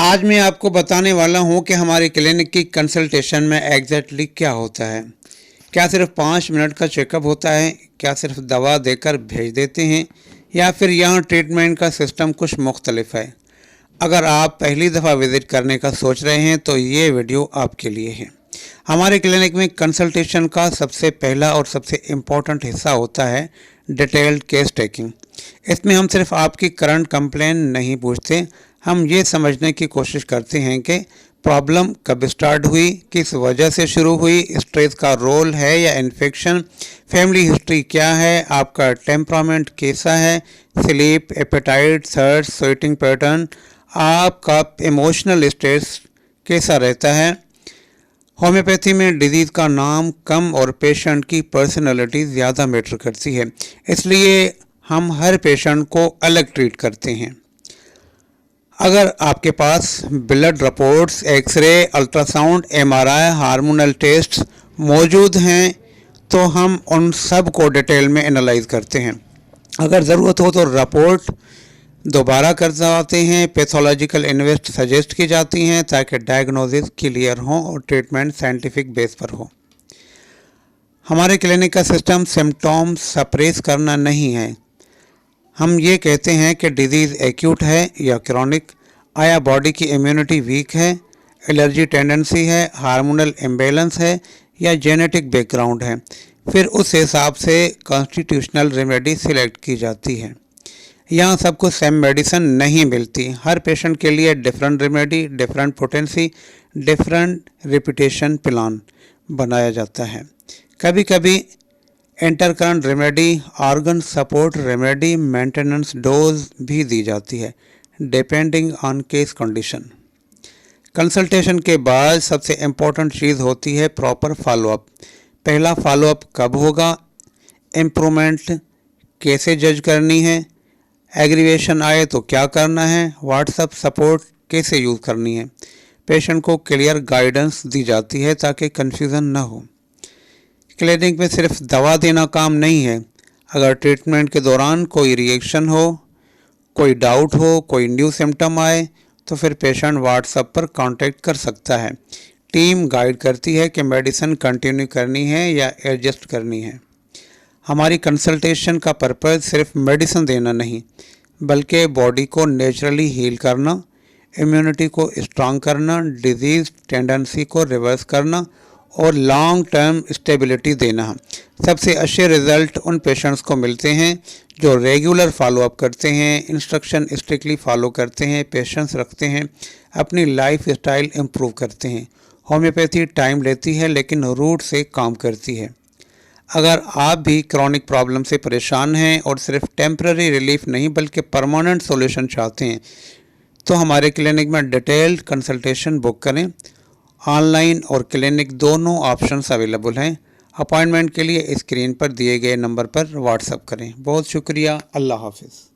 आज मैं आपको बताने वाला हूं कि हमारे क्लिनिक की कंसल्टेशन में एग्जैक्टली क्या होता है। क्या सिर्फ 5 मिनट का चेकअप होता है? क्या सिर्फ दवा देकर भेज देते हैं या फिर यहाँ ट्रीटमेंट का सिस्टम कुछ मुख्तलिफ है? अगर आप पहली दफ़ा विज़िट करने का सोच रहे हैं तो ये वीडियो आपके लिए है। हमारे क्लिनिक में कंसल्टेशन का सबसे पहला और सबसे इम्पोर्टेंट हिस्सा होता है डिटेल्ड केस टेकिंग। इसमें हम सिर्फ आपकी करंट कंप्लेन नहीं पूछते, हम ये समझने की कोशिश करते हैं कि प्रॉब्लम कब स्टार्ट हुई, किस वजह से शुरू हुई, स्ट्रेस का रोल है या इन्फेक्शन, फैमिली हिस्ट्री क्या है, आपका टेम्परामेंट कैसा है, sleep, appetite, search, sweating pattern, आपका इमोशनल स्ट्रेस कैसा रहता है। होम्योपैथी में डिजीज़ का नाम कम और पेशेंट की पर्सनैलिटी ज़्यादा मैटर करती है, इसलिए हम हर पेशेंट को अलग ट्रीट करते हैं। अगर आपके पास blood reports, x ray, ultrasound, MRI, hormonal test मौजूद हैं तो हम उन सब को डिटेल में एनालाइज करते हैं। अगर ज़रूरत हो तो रिपोर्ट दोबारा करवाते हैं, पैथोलॉजिकल इन्वेस्ट सजेस्ट की जाती हैं ताकि डायग्नोसिस क्लियर हो और ट्रीटमेंट साइंटिफिक बेस पर हो। हमारे क्लिनिक का सिस्टम सिम्टॉम्स सप्रेस करना नहीं है। हम ये कहते हैं कि डिजीज़ एक्यूट है या क्रॉनिक, आया बॉडी की इम्यूनिटी वीक है, एलर्जी टेंडेंसी है, हार्मोनल इम्बैलेंस है या जेनेटिक बैकग्राउंड है। फिर उस हिसाब से कॉन्स्टिट्यूशनल रेमेडी सिलेक्ट की जाती है। यहाँ सबको सेम मेडिसिन नहीं मिलती, हर पेशेंट के लिए different remedy, different potency, different repetition plan बनाया जाता है। कभी कभी intercurrent remedy, organ support remedy, maintenance dose भी दी जाती है depending on case condition. Consultation के बाद सबसे इम्पोर्टेंट चीज़ होती है प्रॉपर फॉलोअप। पहला फॉलोअप कब होगा, इम्प्रूवमेंट कैसे जज करनी है, एग्रीवेशन आए तो क्या करना है, व्हाट्सएप सपोर्ट कैसे यूज़ करनी है। पेशेंट को क्लियर गाइडेंस दी जाती है ताकि कन्फ्यूज़न ना हो। क्लिनिक में सिर्फ दवा देना काम नहीं है। अगर ट्रीटमेंट के दौरान कोई रिएक्शन हो, कोई डाउट हो, कोई न्यू सिम्टम आए तो फिर पेशेंट व्हाट्सएप पर कांटेक्ट कर सकता है। टीम गाइड करती है कि मेडिसिन कंटिन्यू करनी है या एडजस्ट करनी है। हमारी कंसल्टेशन का पर्पज़ सिर्फ मेडिसिन देना नहीं बल्कि बॉडी को नेचुरली हील करना, इम्यूनिटी को स्ट्रांग करना, डिजीज़ टेंडेंसी को रिवर्स करना और लॉन्ग टर्म स्टेबिलिटी देना। सबसे अच्छे रिज़ल्ट उन पेशेंट्स को मिलते हैं जो रेगुलर फॉलोअप करते हैं, इंस्ट्रक्शन स्ट्रिक्टली फॉलो करते हैं, पेशेंस रखते हैं, अपनी लाइफ स्टाइल इम्प्रूव करते हैं। होम्योपैथी टाइम लेती है लेकिन रूट से काम करती है। अगर आप भी क्रॉनिक प्रॉब्लम से परेशान हैं और सिर्फ टेम्पररी रिलीफ नहीं बल्कि परमानेंट सॉल्यूशन चाहते हैं तो हमारे क्लिनिक में डिटेल्ड कंसल्टेशन बुक करें। ऑनलाइन और क्लिनिक दोनों ऑप्शंस अवेलेबल हैं। अपॉइंटमेंट के लिए स्क्रीन पर दिए गए नंबर पर व्हाट्सएप करें। बहुत शुक्रिया। अल्लाह हाफिज़।